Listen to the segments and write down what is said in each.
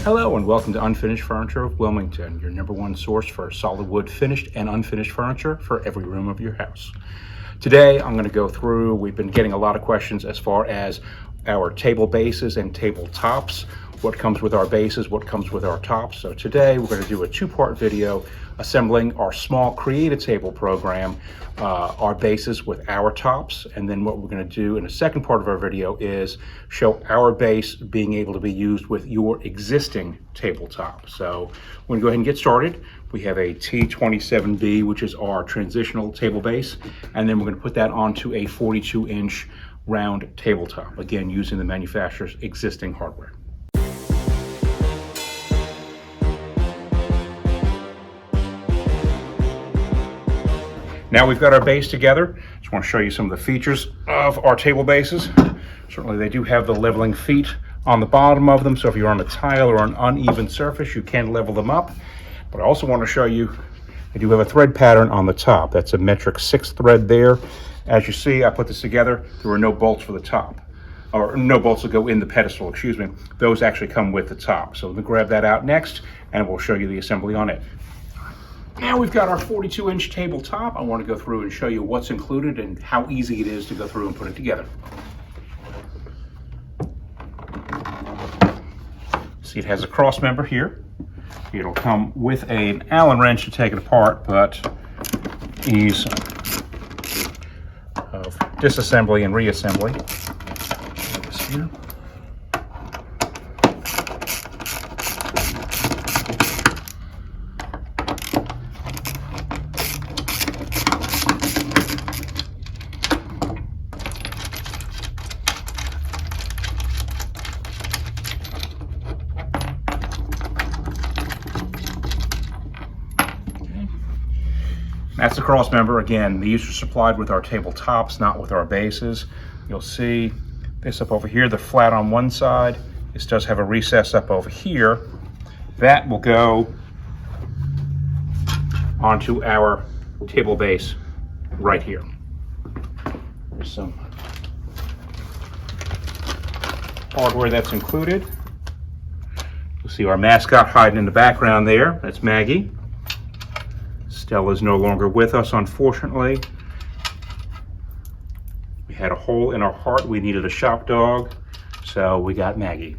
Hello and welcome to Unfinished Furniture of Wilmington, your #1 source for solid wood finished and unfinished furniture for every room of your house. Today I'm going to go through, we've been getting a lot of questions as far as our table bases and table tops, what comes with our bases, what comes with our tops. So today we're going to do a two-part video assembling our small creative table program, our bases with our tops, and then what we're going to do in the second part of our video is show our base being able to be used with your existing tabletop. So we're going to go ahead and get started. We have a T27B, which is our transitional table base, and then we're going to put that onto a 42-inch round tabletop, again using the manufacturer's existing hardware. Now we've got our base together. Just want to show you some of the features of our table bases. Certainly they do have the leveling feet on the bottom of them, so if you're on a tile or an uneven surface, you can level them up. But I also want to show you, I do have a thread pattern on the top. That's a metric 6 thread there. As you see, I put this together. There were no bolts for the top, or no bolts that go in the pedestal, excuse me. Those actually come with the top. So let me grab that out next, and we'll show you the assembly on it. Now we've got our 42-inch tabletop. I want to go through and show you what's included and how easy it is to go through and put it together. See, it has a cross member here. It'll come with an Allen wrench to take it apart, but ease of disassembly and reassembly. This here. That's the cross member. Again, these are supplied with our tabletops, not with our bases. You'll see this up over here, the flat on one side. This does have a recess up over here. That will go onto our table base right here. There's some hardware that's included. You'll see our mascot hiding in the background there. That's Maggie. Stella's no longer with us, unfortunately. We had a hole in our heart. We needed a shop dog, so we got Maggie.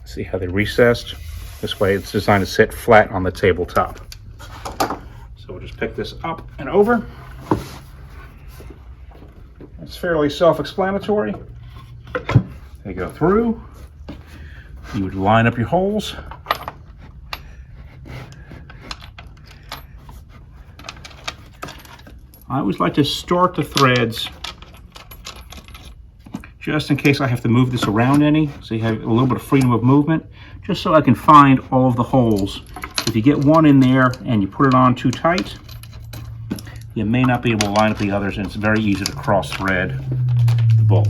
See how they recessed? This way it's designed to sit flat on the tabletop. So we'll just pick this up and over. It's fairly self-explanatory. They go through. You would line up your holes. I always like to start the threads just in case I have to move this around any, so you have a little bit of freedom of movement, just so I can find all of the holes. If you get one in there and you put it on too tight, you may not be able to line up the others, and it's very easy to cross thread the bolt.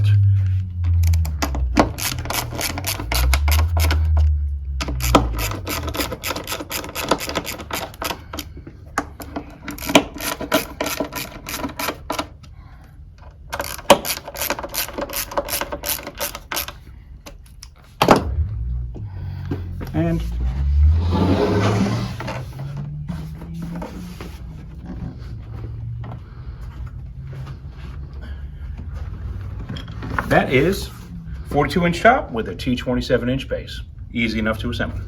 And that is 42-inch top with a T27-inch base. Easy enough to assemble.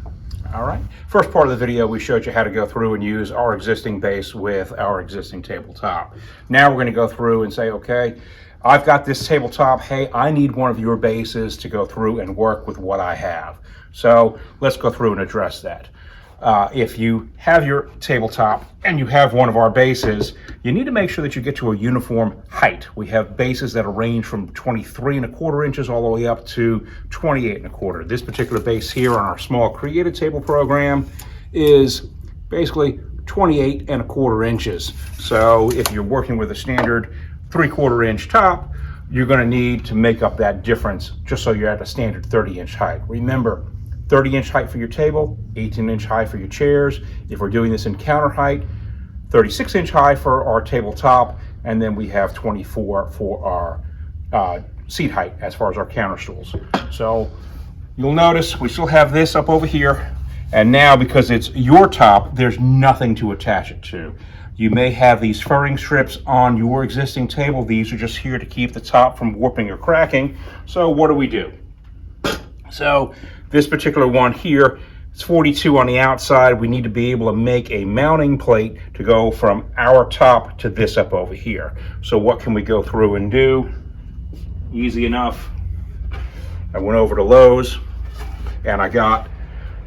All right, first part of the video we showed you how to go through and use our existing base with our existing tabletop. Now we're going to go through and say, okay, I've got this tabletop. Hey, I need one of your bases to go through and work with what I have. So let's go through and address that. If you have your tabletop and you have one of our bases, you need to make sure that you get to a uniform height. We have bases that range from 23¼ inches all the way up to 28¼ This particular base here on our small creative table program is basically 28¼ inches. So if you're working with a standard 3/4 inch top, you're going to need to make up that difference just so you're at a standard 30-inch height. Remember, 30-inch height for your table, 18-inch high for your chairs. If we're doing this in counter height, 36-inch high for our tabletop, and then we have 24 for our seat height as far as our counter stools. So you'll notice we still have this up over here, and now because it's your top, there's nothing to attach it to. You may have these furring strips on your existing table. These are just here to keep the top from warping or cracking. So what do? So this particular one here, it's 42 on the outside. We need to be able to make a mounting plate to go from our top to this up over here. So what can we go through and do? Easy enough. I went over to Lowe's and I got,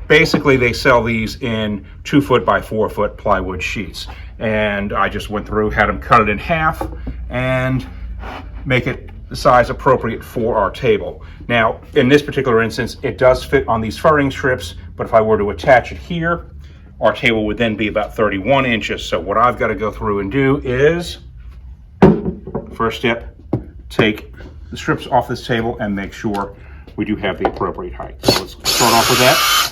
basically they sell these in 2-foot by 4-foot plywood sheets. And I just went through, had them cut it in half and make it the size appropriate for our table. Now, in this particular instance, it does fit on these furring strips, but if I were to attach it here, our table would then be about 31 inches. So what I've got to go through and do is, first step, take the strips off this table and make sure we do have the appropriate height. So let's start off with that.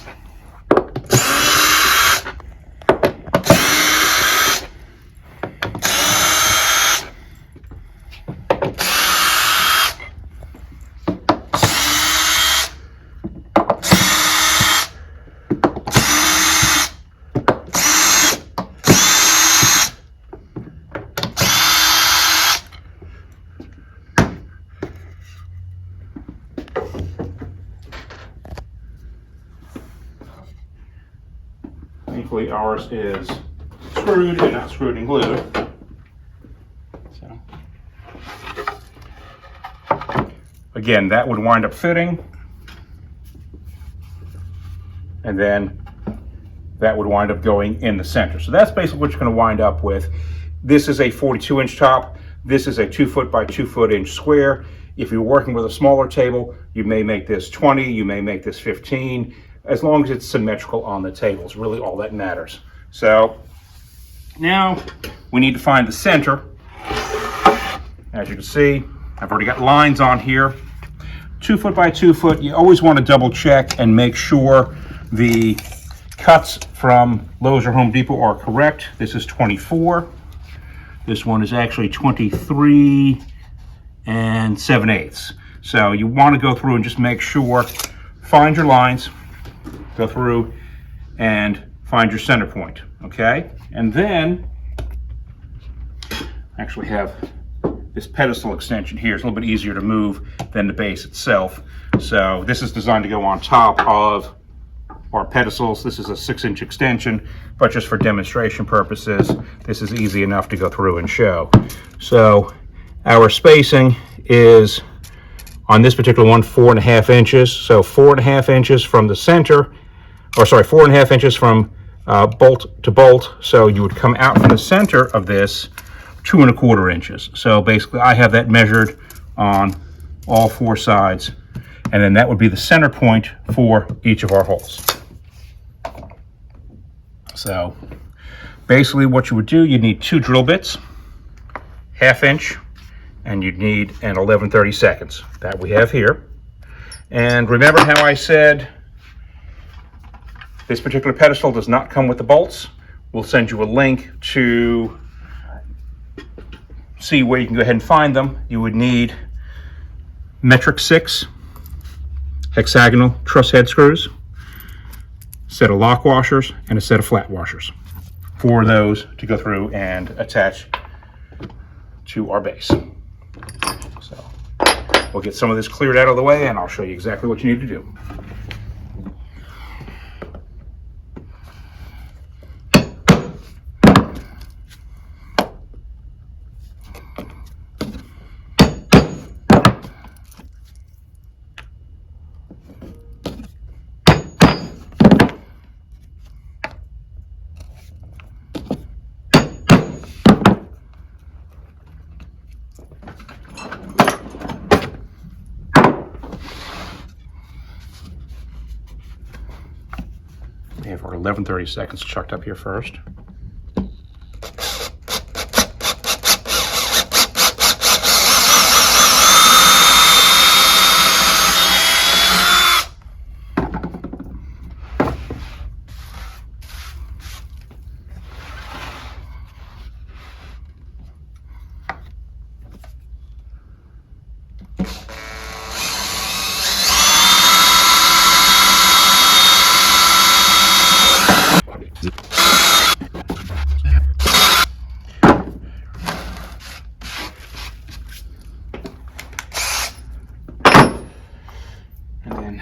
Thankfully ours is screwed and not screwed and glued. So, again, that would wind up fitting, and then that would wind up going in the center. So that's basically what you're going to wind up with. This is a 42-inch top. This is a 2-foot by 2-foot inch square. If you're working with a smaller table, you may make this 20, you may make this 15. As long as it's symmetrical on the table is really all that matters. So now we need to find the center. As you can see, I've already got lines on here. 2-foot by 2-foot, you always want to double check and make sure the cuts from Lowe's or Home Depot are correct. This is 24. This one is actually 23 7/8. So you want to go through and just make sure, find your lines, go through and find your center point, okay? And then, I actually have this pedestal extension here. It's a little bit easier to move than the base itself. So this is designed to go on top of our pedestals. This is a 6-inch extension, but just for demonstration purposes, this is easy enough to go through and show. So our spacing is, on this particular one, 4.5 inches. So 4.5 inches from the center, or sorry, 4.5 inches from bolt to bolt. So you would come out from the center of this 2.25 inches. So basically I have that measured on all 4 sides, and then that would be the center point for each of our holes. So basically what you would do, you'd need 2 drill bits, 1/2 inch, and you'd need an 11/32 that we have here. And remember how I said this particular pedestal does not come with the bolts? We'll send you a link to see where you can go ahead and find them. You would need metric 6 hexagonal truss head screws, a set of lock washers, and a set of flat washers for those to go through and attach to our base. So we'll get some of this cleared out of the way and I'll show you exactly what you need to do. 11/32 chucked up here first. And then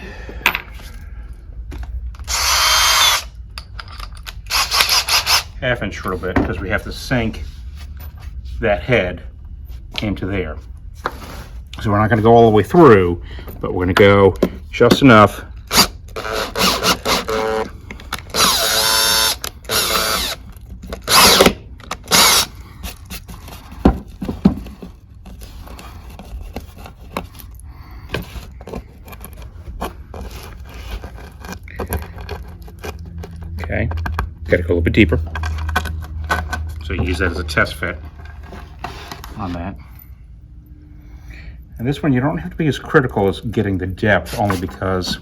half-inch a little bit, because we have to sink that head into there. So we're not going to go all the way through, but we're going to go just enough. Okay, got to go a little bit deeper. So you use that as a test fit on that. And this one, you don't have to be as critical as getting the depth, only because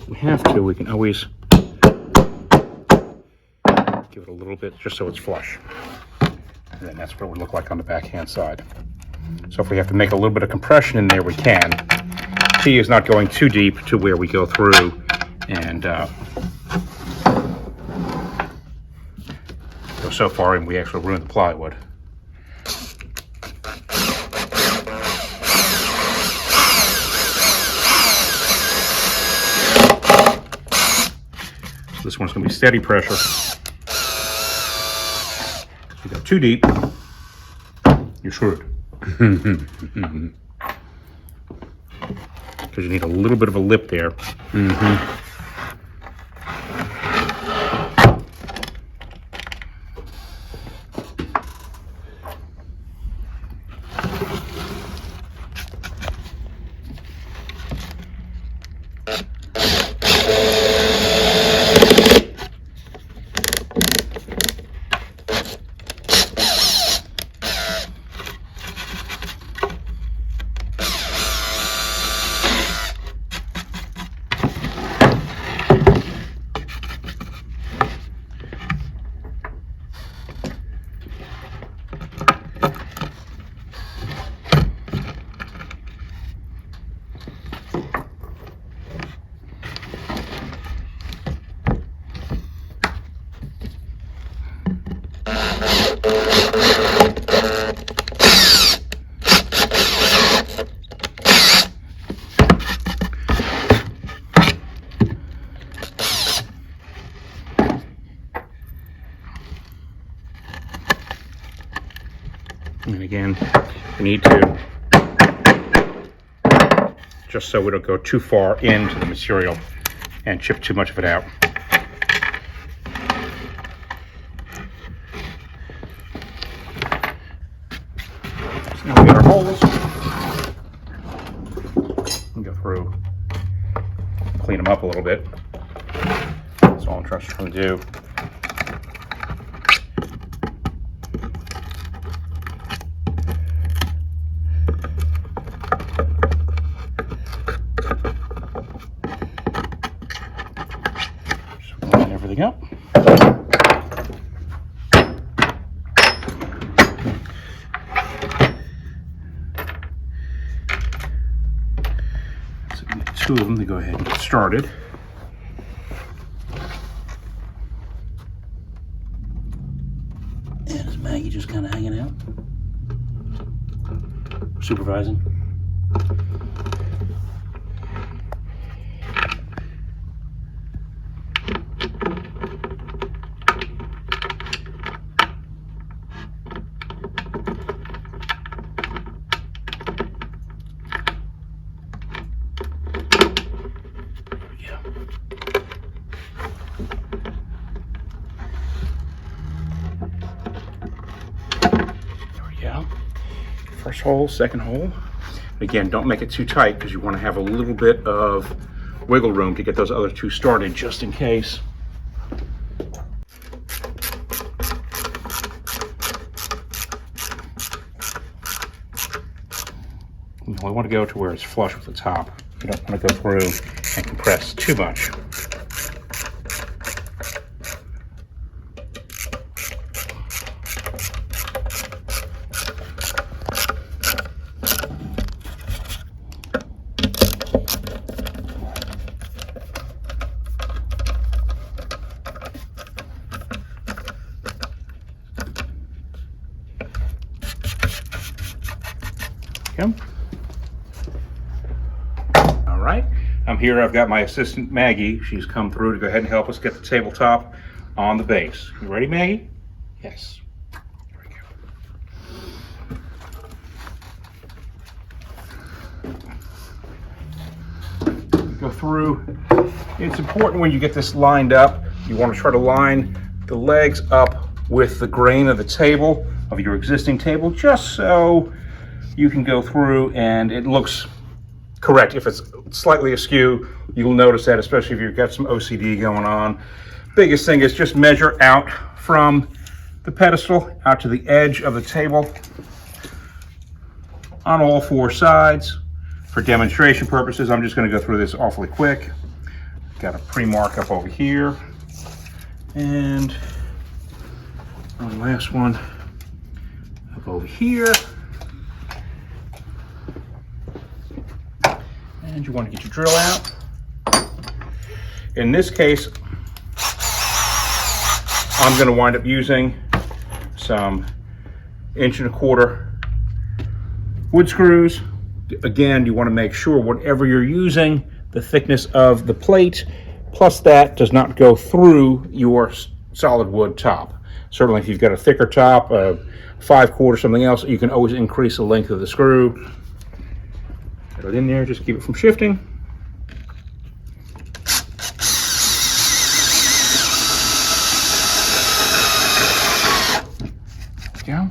we have to, we can always give it a little bit just so it's flush. And then that's what it would look like on the backhand side. So if we have to make a little bit of compression in there, we can. T is not going too deep to where we go through and go so far and we actually ruin the plywood. So this one's going to be steady pressure. If you go too deep, you're screwed. Because you need a little bit of a lip there. And again, we need to, just so we don't go too far into the material and chip too much of it out. So now we got our holes. And go through, clean them up a little bit. That's all I'm trying to do. Everything up. So we need two of them to go ahead and get started. And is Maggie just kind of hanging out? Supervising? First hole, second hole. Again, don't make it too tight because you want to have a little bit of wiggle room to get those other two started just in case. You only want to go to where it's flush with the top. You don't want to go through and compress too much. Okay. All right, I'm here. I've got my assistant Maggie. She's come through to go ahead and help us get the tabletop on the base. You ready, Maggie? Yes. There we go. Go through. It's important when you get this lined up, you want to try to line the legs up with the grain of the table, of your existing table, just so you can go through and it looks correct. If it's slightly askew, you'll notice that, especially if you've got some OCD going on. Biggest thing is just measure out from the pedestal out to the edge of the table on all four sides. For demonstration purposes, I'm just going to go through this awfully quick. Got a pre-mark up over here, and one last one up over here. And you want to get your drill out. In this case, I'm going to wind up using some 1.25" wood screws. Again, you want to make sure whatever you're using, the thickness of the plate plus that does not go through your solid wood top. Certainly if you've got a thicker top, a 5/4, something else, you can always increase the length of the screw. Get it in there, just keep it from shifting. There we go.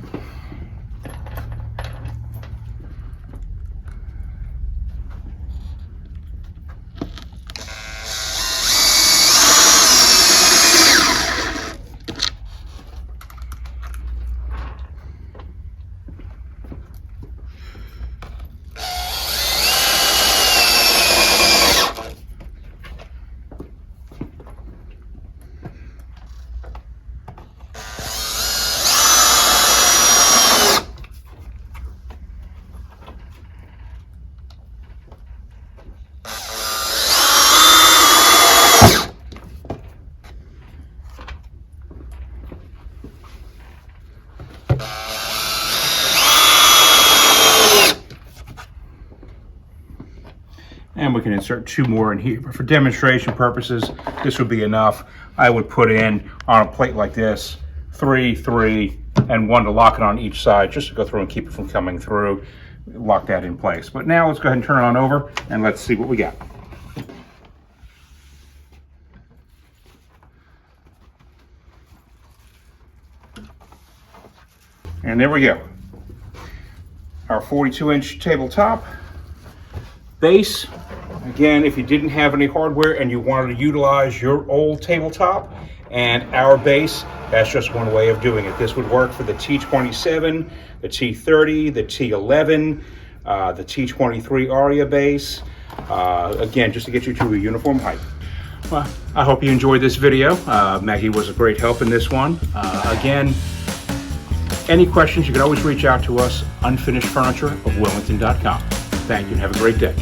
And we can insert 2 more in here, but for demonstration purposes, this would be enough. I would put in on a plate like this, 3, 3, and 1 to lock it on each side, just to go through and keep it from coming through, lock that in place. But now let's go ahead and turn it on over and let's see what we got. And there we go. Our 42-inch tabletop base. Again, if you didn't have any hardware and you wanted to utilize your old tabletop and our base, that's just one way of doing it. This would work for the T27, the T30, the T11, the T23 Aria base. Again, just to get you to a uniform height. Well, I hope you enjoyed this video. Maggie was a great help in this one. Again, any questions, you can always reach out to us, unfinishedfurniture of Wilmington.com. Thank you and have a great day.